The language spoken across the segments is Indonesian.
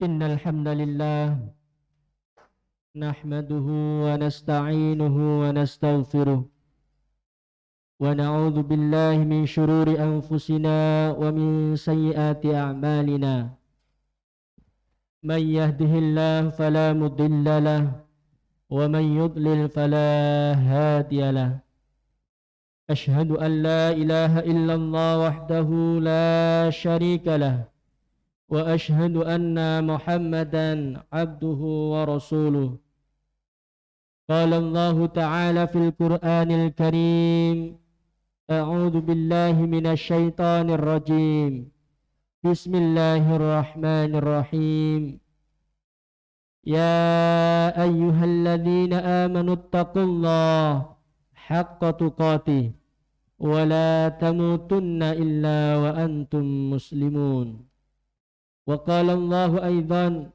Innal hamdalillah nahmaduhu wa nasta'inuhu wa nastaghfiruh wa na'udzu billahi min shururi anfusina wa min sayyiati a'malina. Man yahdihillahu fala mudilla lahu wa man yudlil fala hadiya lahu. Ashhadu an la ilaha illallah wahdahu la syarika lahu wa ashhadu anna Muhammadan abduhu wa rasuluh. Qala Allah Ta'ala fil Qur'anil Karim, a'udzu billahi minasy syaithanir rajim. Bismillahirrahmanirrahim. Ya ayyuhalladzina amanu taqullaha haqqa tuqatih wa la tamutunna illa wa antum muslimun. Wa qala Allah aidan,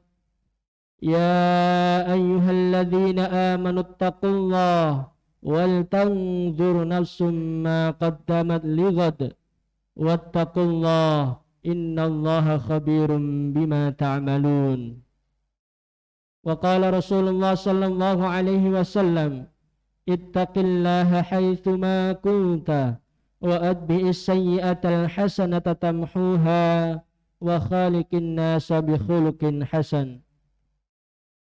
ya ayyuhalladzina amanu taqullaha wal tanzur nafsum ma qaddamat lighad wattaqullaha innallaha khabirum bima ta'malun. Wa qala Rasulullah sallallahu alaihi wasallam, ittaqillaha haitsu ma kunta wa adbi'is sayyi'atal hasanata tamhuha wa khaliqin nasa bi khuluqin hasan.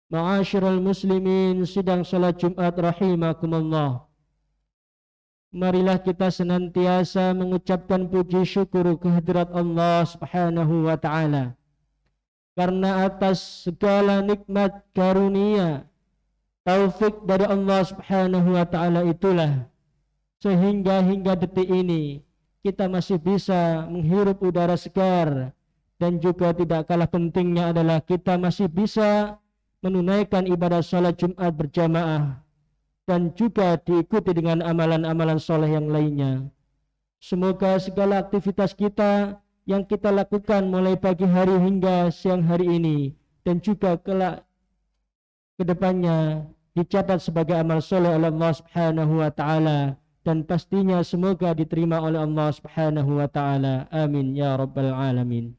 Ma'asyiral muslimin, sidang salat Jumat rahimakumullah. Marilah kita senantiasa mengucapkan puji syukur kehadirat Allah Subhanahu wa taala. Karena atas segala nikmat karunia taufik dari Allah Subhanahu wa taala itulah sehingga hingga detik ini kita masih bisa menghirup udara segar, dan juga tidak kalah pentingnya adalah kita masih bisa menunaikan ibadah salat Jumat berjamaah dan juga diikuti dengan amalan-amalan soleh yang lainnya. Semoga segala aktivitas kita yang kita lakukan mulai pagi hari hingga siang hari ini dan juga kelak kedepannya dicatat sebagai amal soleh oleh Allah Subhanahu wa taala, dan pastinya semoga diterima oleh Allah Subhanahu wa taala. Amin ya rabbal alamin.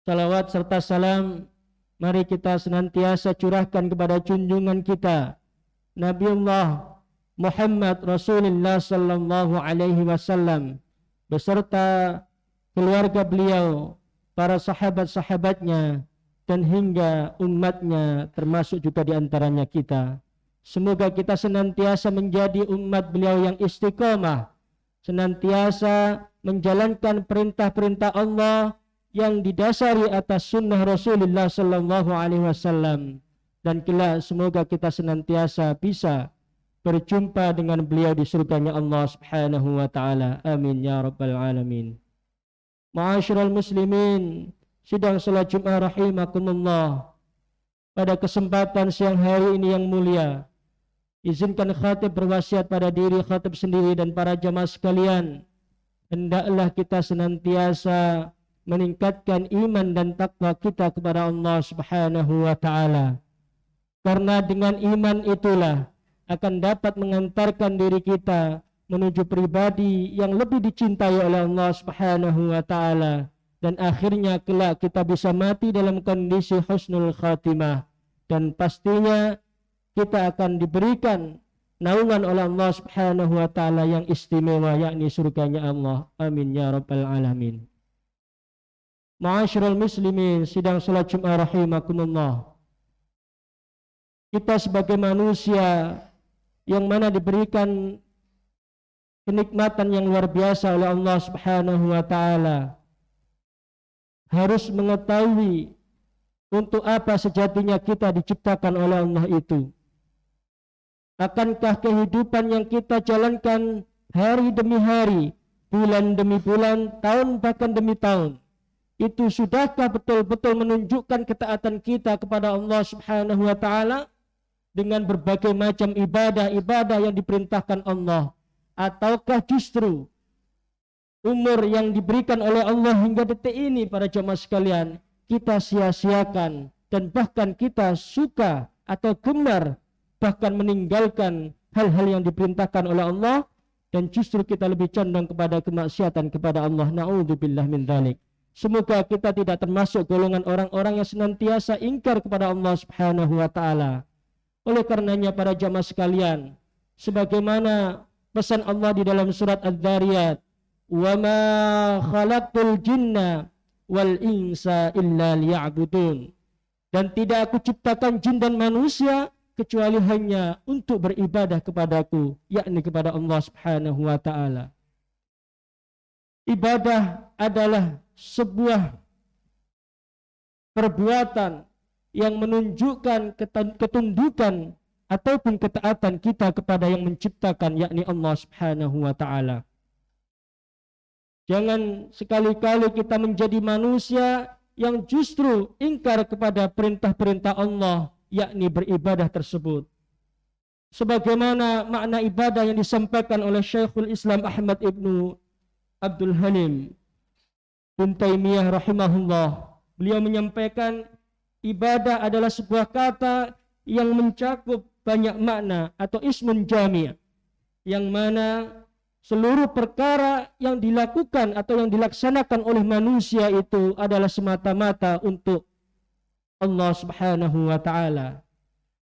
Salawat serta salam mari kita senantiasa curahkan kepada junjungan kita Nabiullah Muhammad Rasulullah sallallahu alaihi wasallam beserta keluarga beliau, para sahabat-sahabatnya, dan hingga umatnya, termasuk juga diantaranya kita. Semoga kita senantiasa menjadi umat beliau yang istiqomah, senantiasa menjalankan perintah-perintah Allah yang didasari atas sunnah Rasulullah sallallahu alaihi wasallam, dan kelak semoga kita senantiasa bisa berjumpa dengan beliau di surganya Allah Subhanahu wa taala. Amin ya rabbal alamin. Ma'asyiral muslimin, sidang salat Jumat rahimakumullah. Pada kesempatan siang hari ini yang mulia, izinkan khatib berwasiat pada diri khatib sendiri dan para jamaah sekalian, hendaklah kita senantiasa meningkatkan iman dan takwa kita kepada Allah Subhanahu wa taala. Karena dengan iman itulah akan dapat mengantarkan diri kita menuju pribadi yang lebih dicintai oleh Allah Subhanahu wa taala, dan akhirnya kelak kita bisa mati dalam kondisi husnul khatimah, dan pastinya kita akan diberikan naungan oleh Allah Subhanahu wa taala yang istimewa, yakni surganya Allah. Amin ya rabbal alamin. Ma'asyiral muslimin, sidang salat Jumat rahimakumullah. Kita sebagai manusia yang mana diberikan kenikmatan yang luar biasa oleh Allah Subhanahu wa taala, harus mengetahui untuk apa sejatinya kita diciptakan oleh Allah itu. Akankah kehidupan yang kita jalankan hari demi hari, bulan demi bulan, tahun bahkan demi tahun, itu sudahkah betul-betul menunjukkan ketaatan kita kepada Allah Subhanahu wa taala dengan berbagai macam ibadah-ibadah yang diperintahkan Allah? Ataukah justru umur yang diberikan oleh Allah hingga detik ini para jamaah sekalian kita sia-siakan, dan bahkan kita suka atau gemar bahkan meninggalkan hal-hal yang diperintahkan oleh Allah, dan justru kita lebih condong kepada kemaksiatan kepada Allah. Na'udzubillah min dzalik. Semoga kita tidak termasuk golongan orang-orang yang senantiasa ingkar kepada Allah Subhanahu wa taala. Oleh karenanya para jamaah sekalian, sebagaimana pesan Allah di dalam surat Adz-Dzariyat, "Wa ma khalaqtul jinna wal insa illa liya'budun." Dan tidak aku ciptakan jin dan manusia kecuali hanya untuk beribadah kepadaku, yakni kepada Allah Subhanahu wa taala. Ibadah adalah sebuah perbuatan yang menunjukkan ketundukan ataupun ketaatan kita kepada yang menciptakan, yakni Allah Subhanahu wa taala. Jangan sekali-kali kita menjadi manusia yang justru ingkar kepada perintah-perintah Allah, yakni beribadah tersebut. Sebagaimana makna ibadah yang disampaikan oleh Syekhul Islam Ahmad ibnu Abdul Halim bin Taimiyah rahimahullah. Beliau menyampaikan ibadah adalah sebuah kata yang mencakup banyak makna atau ismun jami', yang mana seluruh perkara yang dilakukan atau yang dilaksanakan oleh manusia itu adalah semata-mata untuk Allah Subhanahu wa taala.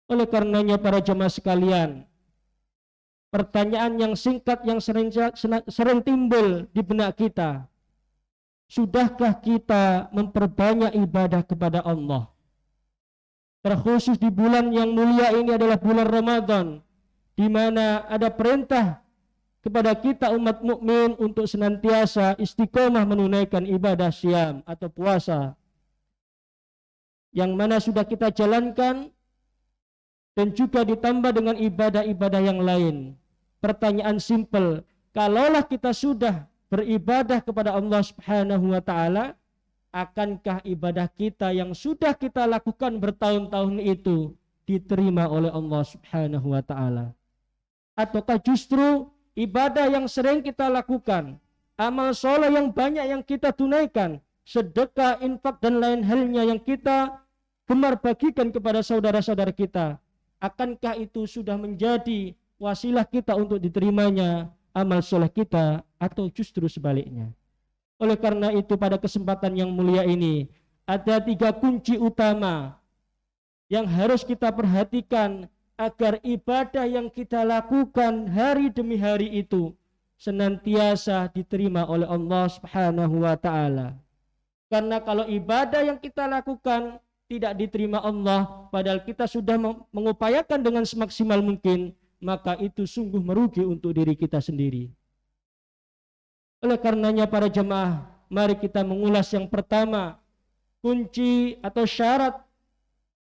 Oleh karenanya para jemaah sekalian, pertanyaan yang singkat yang sering timbul di benak kita, sudahkah kita memperbanyak ibadah kepada Allah? Terkhusus di bulan yang mulia ini adalah bulan Ramadan, di mana ada perintah kepada kita umat mukmin untuk senantiasa istiqomah menunaikan ibadah syam atau puasa, yang mana sudah kita jalankan dan juga ditambah dengan ibadah-ibadah yang lain. Pertanyaan simpel, kalaulah kita sudah beribadah kepada Allah Subhanahu wa taala, akankah ibadah kita yang sudah kita lakukan bertahun-tahun itu diterima oleh Allah Subhanahu wa taala? Ataukah justru ibadah yang sering kita lakukan, amal soleh yang banyak yang kita tunaikan, sedekah, infak dan lain halnya yang kita gemar bagikan kepada saudara-saudara kita, akankah itu sudah menjadi wasilah kita untuk diterimanya amal soleh kita, atau justru sebaliknya? Oleh karena itu pada kesempatan yang mulia ini ada 3 kunci utama yang harus kita perhatikan agar ibadah yang kita lakukan hari demi hari itu senantiasa diterima oleh Allah Subhanahu wa taala. Karena kalau ibadah yang kita lakukan tidak diterima Allah, padahal kita sudah mengupayakan dengan semaksimal mungkin, maka itu sungguh merugi untuk diri kita sendiri. Oleh karenanya para jemaah, mari kita mengulas yang pertama, kunci atau syarat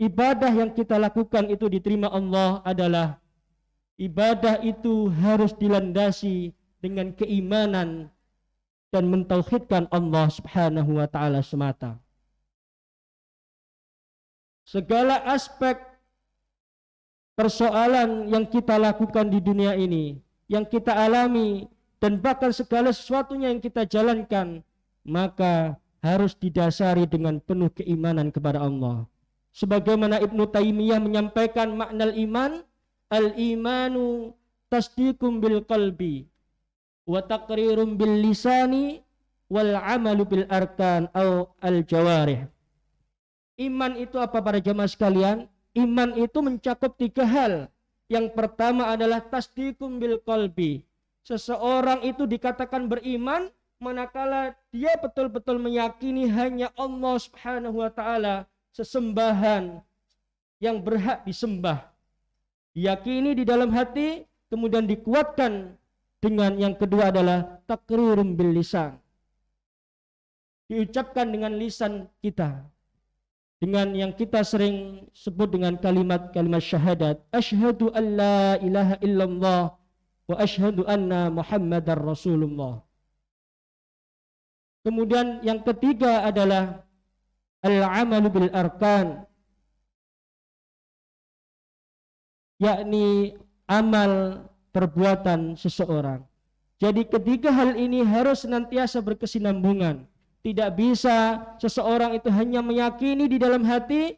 ibadah yang kita lakukan itu diterima Allah adalah ibadah itu harus dilandasi dengan keimanan dan mentauhidkan Allah Subhanahu wa taala semata. Segala aspek persoalan yang kita lakukan di dunia ini, yang kita alami, dan bahkan segala sesuatunya yang kita jalankan, maka harus didasari dengan penuh keimanan kepada Allah. Sebagaimana Ibnu Taimiyah menyampaikan makna iman, al-imanu tasdiqum bil qalbi wa taqrirum bil lisani wal amalu bil arkan au al jawarih. Iman itu apa para jamaah sekalian? Iman itu mencakup 3 hal. Yang pertama adalah tasdiqum bil qalbi. Seseorang itu dikatakan beriman manakala dia betul-betul meyakini hanya Allah Subhanahu wa taala sesembahan yang berhak disembah. Diyakini di dalam hati, kemudian dikuatkan dengan yang kedua adalah taqrirum bil lisan. Diucapkan dengan lisan kita, dengan yang kita sering sebut dengan kalimat-kalimat syahadat, asyhadu an la ilaha illallah wa asyhadu anna Muhammadar Rasulullah. Kemudian yang ketiga adalah al-amalu bil arkan, yakni amal perbuatan seseorang. Jadi ketiga hal ini harus senantiasa berkesinambungan. Tidak bisa seseorang itu hanya meyakini di dalam hati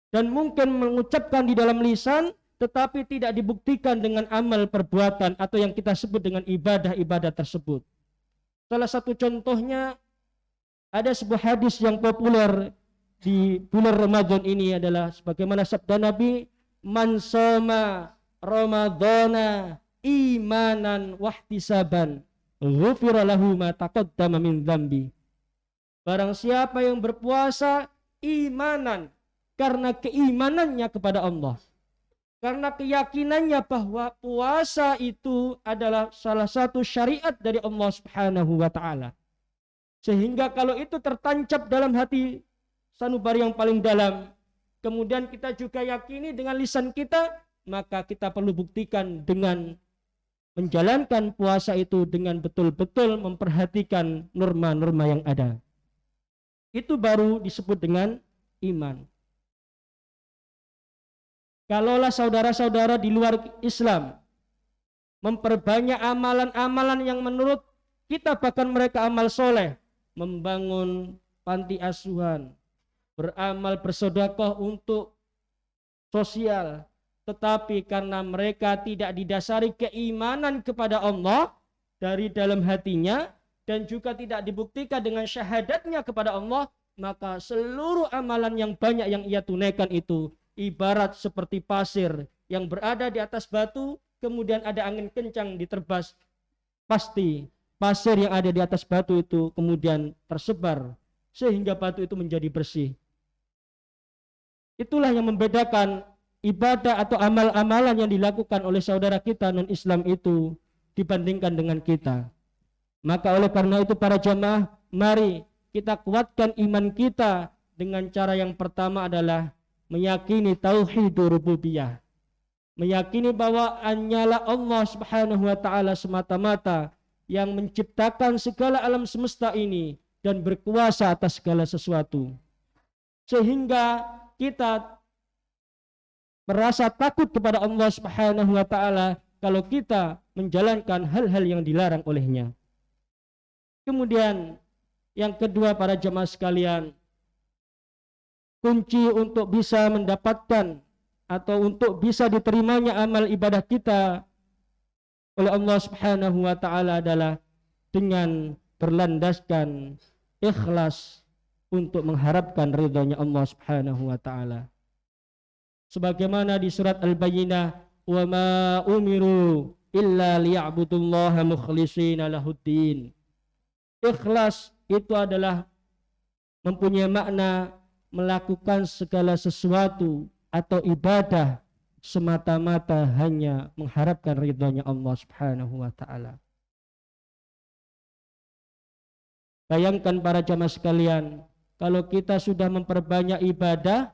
dan mungkin mengucapkan di dalam lisan, tetapi tidak dibuktikan dengan amal perbuatan atau yang kita sebut dengan ibadah-ibadah tersebut. Salah satu contohnya Ada sebuah hadis yang populer di bulan Ramadan ini adalah sebagaimana sabda Nabi, man shoma ramadhana imanan wahtisaban ghufira lahu ma taqaddama min dzambi. Barang siapa yang berpuasa imanan, karena keimanannya kepada Allah, karena keyakinannya bahwa puasa itu adalah salah satu syariat dari Allah Subhanahu wa taala. Sehingga kalau itu tertancap dalam hati sanubari yang paling dalam, kemudian kita juga yakini dengan lisan kita, maka kita perlu buktikan dengan menjalankan puasa itu dengan betul-betul memperhatikan norma-norma yang ada. Itu baru disebut dengan iman. Kalaulah saudara-saudara di luar Islam memperbanyak amalan-amalan yang menurut kita bahkan mereka amal soleh, membangun panti asuhan, beramal bersedekah untuk sosial, tetapi karena mereka tidak didasari keimanan kepada Allah dari dalam hatinya dan juga tidak dibuktikan dengan syahadatnya kepada Allah, maka seluruh amalan yang banyak yang ia tunaikan itu ibarat seperti pasir yang berada di atas batu, kemudian ada angin kencang diterbas, pasti pasir yang ada di atas batu itu kemudian tersebar sehingga batu itu menjadi bersih. Itulah yang membedakan ibadah atau amal-amalan yang dilakukan oleh saudara kita non-Islam itu dibandingkan dengan kita. Maka oleh karena itu para jamaah, mari kita kuatkan iman kita dengan cara yang pertama adalah meyakini tauhidur rububiyah. Meyakini bahwa hanyalah Allah Subhanahu wa taala semata-mata yang menciptakan segala alam semesta ini dan berkuasa atas segala sesuatu. Sehingga kita merasa takut kepada Allah Subhanahu wa taala kalau kita menjalankan hal-hal yang dilarang olehnya. Kemudian yang kedua para jemaah sekalian, kunci untuk bisa mendapatkan atau untuk bisa diterimanya amal ibadah kita oleh Allah Subhanahu wa taala adalah dengan berlandaskan ikhlas untuk mengharapkan ridhonya Allah Subhanahu wa taala. Sebagaimana di surat Al-Bayyinah, "Wa ma umiru illa liya'budullaha mukhlishina lahuddin." Ikhlas itu adalah mempunyai makna melakukan segala sesuatu atau ibadah semata-mata hanya mengharapkan ridhonya Allah Subhanahu wa taala. Bayangkan para jamaah sekalian, kalau kita sudah memperbanyak ibadah,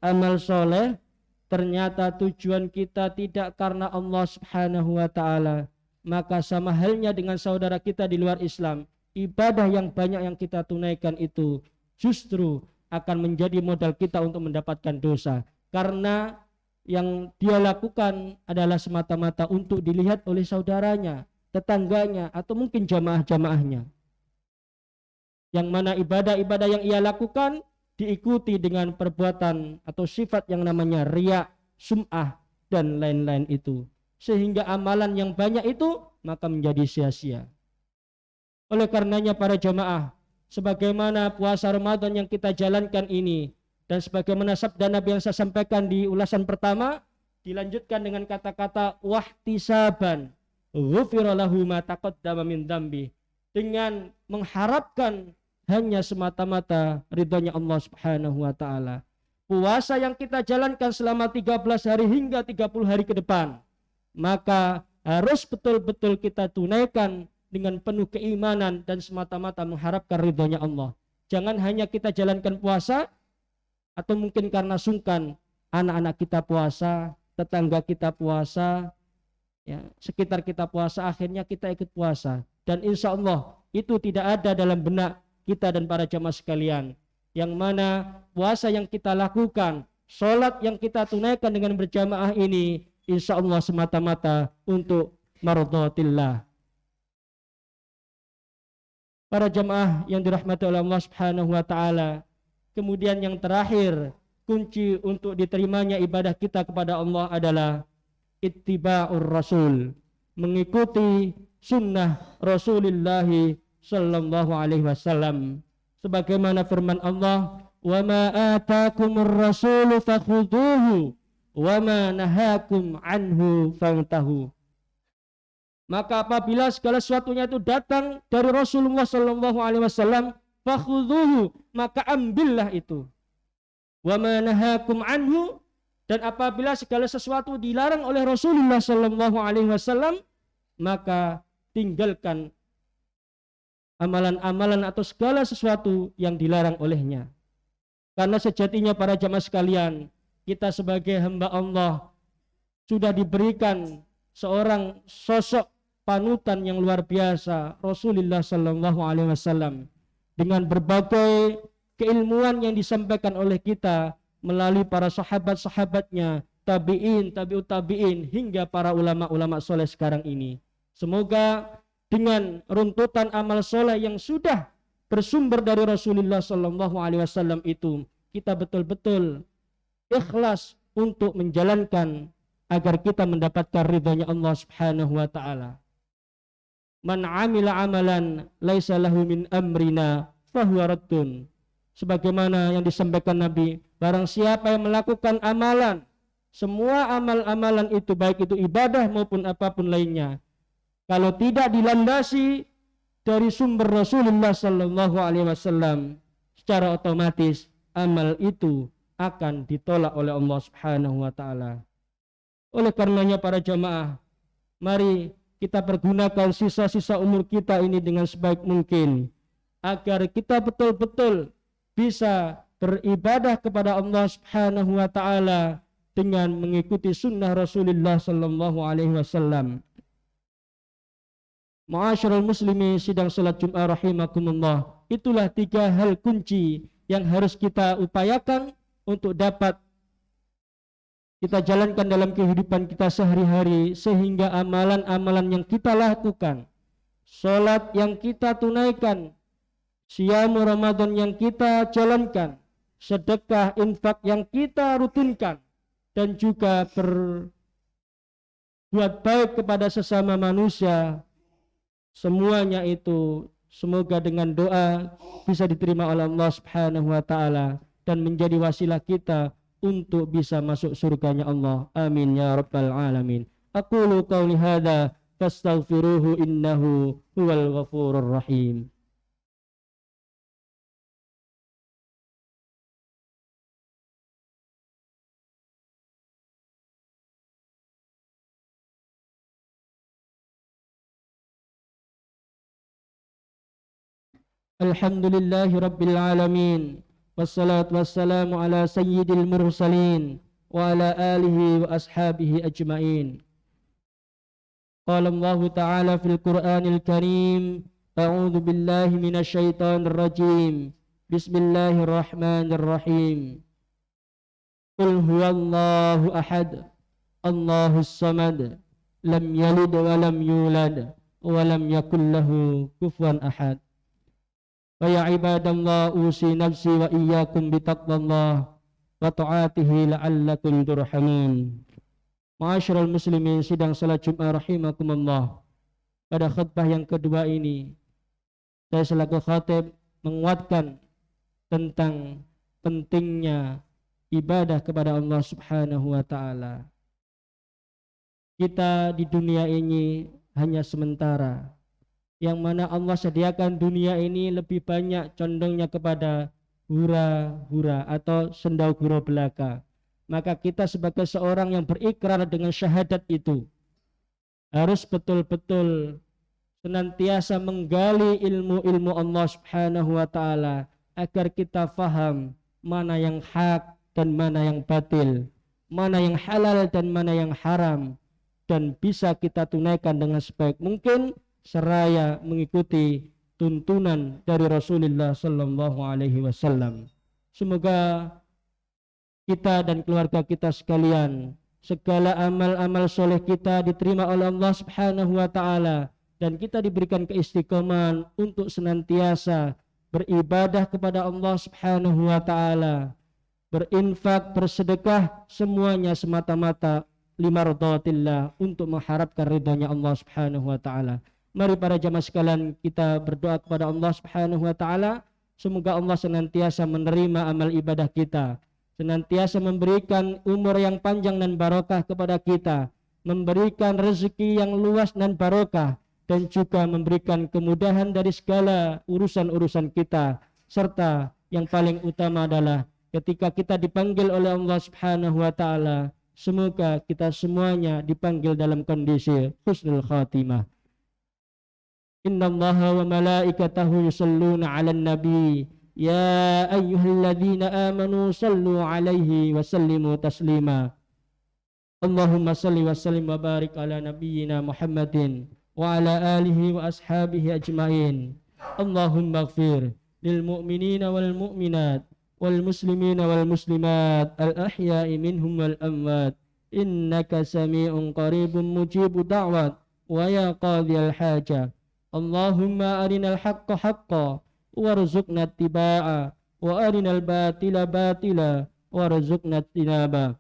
amal soleh, ternyata tujuan kita tidak karena Allah Subhanahu wa taala, maka sama halnya dengan saudara kita di luar Islam, ibadah yang banyak yang kita tunaikan itu justru akan menjadi modal kita untuk mendapatkan dosa, karena yang dia lakukan adalah semata-mata untuk dilihat oleh saudaranya, tetangganya, atau mungkin jamaah-jamaahnya. Yang mana ibadah-ibadah yang ia lakukan diikuti dengan perbuatan atau sifat yang namanya riya, sum'ah, dan lain-lain itu. Sehingga amalan yang banyak itu maka menjadi sia-sia. Oleh karenanya para jamaah, sebagaimana puasa Ramadan yang kita jalankan ini, dan sebagaimana sabda Nabi yang saya sampaikan di ulasan pertama, dilanjutkan dengan kata-kata wahtisaban ghufira lahu ma taqaddama min dzambi, dengan mengharapkan hanya semata-mata ridhonya Allah Subhanahu wa taala. Puasa yang kita jalankan selama 13 hari hingga 30 hari ke depan, maka harus betul-betul kita tunaikan dengan penuh keimanan dan semata-mata mengharapkan ridhonya Allah. Jangan hanya kita jalankan puasa atau mungkin karena sungkan anak-anak kita puasa, tetangga kita puasa, ya, sekitar kita puasa, akhirnya kita ikut puasa. Dan insya Allah itu tidak ada dalam benak kita dan para jamaah sekalian. Yang mana puasa yang kita lakukan, sholat yang kita tunaikan dengan berjamaah ini, insya Allah semata-mata untuk mardhatillah. Para jamaah yang dirahmati oleh Allah Subhanahu wa taala, kemudian yang terakhir, kunci untuk diterimanya ibadah kita kepada Allah adalah ittiba'ur rasul, mengikuti sunnah Rasulullah sallallahu alaihi wasallam. sebagaimana firman Allah, "Wa ma atakumur rasulu fakhudhuhu wa ma nahakum anhu fantahu." Maka apabila segala sesuatunya itu datang dari Rasulullah sallallahu alaihi wasallam, fakhudhuhu, maka ambillah itu. Wa ma nahakum anhu, dan apabila segala sesuatu dilarang oleh Rasulullah sallallahu alaihi wasallam, maka tinggalkan amalan-amalan atau segala sesuatu yang dilarang olehnya. Karena sejatinya para jamaah sekalian, kita sebagai hamba Allah sudah diberikan seorang sosok panutan yang luar biasa, Rasulullah sallallahu alaihi wasallam, dengan berbagai keilmuan yang disampaikan oleh kita melalui para sahabat-sahabatnya, tabi'in, tabi'ut tabi'in, hingga para ulama-ulama soleh sekarang ini. Semoga dengan runtutan amal soleh yang sudah bersumber dari Rasulullah sallallahu alaihi wasallam itu, kita betul-betul ikhlas untuk menjalankan agar kita mendapatkan ridhanya Allah Subhanahu wa taala. Man amila amalan laisa lahu min amrina fahuwa raddun. Sebagaimana yang disampaikan Nabi, barang siapa yang melakukan amalan, semua amal-amalan itu baik itu ibadah maupun apapun lainnya, kalau tidak dilandasi dari sumber Rasulullah sallallahu alaihi wasallam, secara otomatis amal itu akan ditolak oleh Allah Subhanahu wa taala. Oleh karenanya para jamaah, mari kita pergunakan sisa-sisa umur kita ini dengan sebaik mungkin agar kita betul-betul bisa beribadah kepada Allah Subhanahu wa taala dengan mengikuti sunnah Rasulullah sallallahu alaihi wasallam. Ma'asyiral muslimin sidang salat Jumat rahimakumullah, itulah 3 hal kunci yang harus kita upayakan untuk dapat kita jalankan dalam kehidupan kita sehari-hari, sehingga amalan-amalan yang kita lakukan, salat yang kita tunaikan, siam Ramadan yang kita jalankan, sedekah, infak yang kita rutinkan, dan juga berbuat baik kepada sesama manusia, semuanya itu semoga dengan doa bisa diterima oleh Allah Subhanahu wa taala dan menjadi wasilah kita untuk bisa masuk surganya Allah. Amin ya rabbal alamin. Aqulu qawli hadza fastaghfiruhu innahu huwal ghafurur rahim. Alhamdulillahi rabbil alamin. Wassalatu wassalamu ala sayyidil mursalin wa ala alihi wa ashabihi ajma'in. Qala Allah ta'ala fil Qur'anil Karim, a'udzu billahi minasy syaithanir rajim. Bismillahirrahmanirrahim. Qul huwallahu ahad, Allahus samad, lam yalid wa lam yulad wa lam yakul lahu kufuwan ahad. Wa ya ibadallah usi nafsi wa iyyakum bitaqwallah wa ta'atihi la'allakum turhamun. Ma'asyiral muslimin sidang salat Jumat rahimakumullah. Pada khutbah yang kedua ini, saya selaku khatib menguatkan tentang pentingnya ibadah kepada Allah Subhanahu wa taala. Kita di dunia ini hanya sementara, yang mana Allah sediakan dunia ini lebih banyak condongnya kepada hura-hura atau sendau-gurau belaka. Maka kita sebagai seorang yang berikrar dengan syahadat itu harus betul-betul senantiasa menggali ilmu-ilmu Allah Subhanahu wa taala agar kita faham mana yang hak dan mana yang batil, mana yang halal dan mana yang haram, dan bisa kita tunaikan dengan sebaik mungkin seraya mengikuti tuntunan dari Rasulullah sallallahu alaihi wasallam. Semoga kita dan keluarga kita sekalian, segala amal-amal soleh kita diterima oleh Allah Subhanahu wa taala, dan kita diberikan keistiqomahan untuk senantiasa beribadah kepada Allah Subhanahu wa taala, berinfak, bersedekah, semuanya semata-mata limardatillah, untuk mengharapkan ridhanya Allah Subhanahu wa taala. Mari para jamaah sekalian kita berdoa kepada Allah Subhanahu wa taala Semoga Allah senantiasa menerima amal ibadah kita, senantiasa memberikan umur yang panjang dan barokah kepada kita, memberikan rezeki yang luas dan barokah, dan juga memberikan kemudahan dari segala urusan-urusan kita, serta yang paling utama adalah ketika kita dipanggil oleh Allah Subhanahu wa taala, semoga kita semuanya dipanggil dalam kondisi husnul khatimah. Innallaha wa malaikatahu yusalluna 'alan nabi ya ayyuhalladzina amanu sallu 'alaihi wa sallimu taslima. Allahumma salli wa sallim wa barik ala nabiyyina Muhammadin wa ala alihi wa ashabihi ajmain. Allahumma ighfir lil mu'minina wal mu'minat wal muslimina wal muslimat al ahya'i minhum wal amwat innaka sami'un qaribun mujibu da'wat wa ya qadhiyal haja. Allahumma arinal haqqa haqqa warzuqna ittiba'a wa arinal batila batila warzuqna ijtinaba.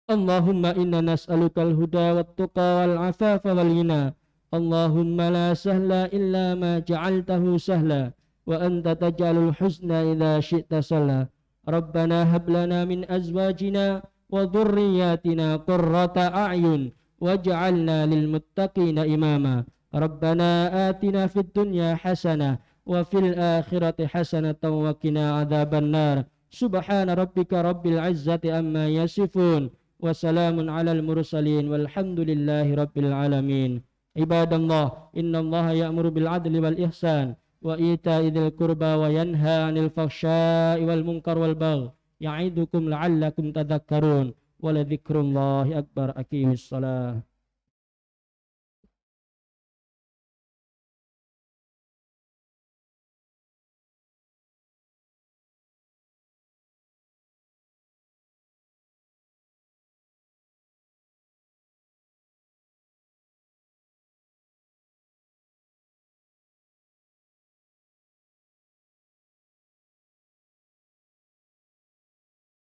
Allahumma inna nas'alukal huda wat tuqa wal afafa wal ghina. Allahumma la sahla illa ma ja'altahu sahla wa anta taj'alul husna idza syi'ta sahla. Rabbana hab lana min azwajina wa dhurriyyatina qurrata a'yun waj'alna lil muttaqina imama. Rabbana atina fid dunya hasanah wa fil akhirati hasanatan wa qina adzaban nar. Subhana rabbika rabbil izzati amma yasifun wa salamun alal mursalin walhamdulillahi rabbil alamin. Ibadallah, innallaha ya'muru bil adli wal ihsan wa ita'i dzil qurba wa yanha 'anil fahsya'i wal munkar wal baghi ya'idukum la'allakum tadhakkarun wa la dzikrullahi akbar. Aqimissalah.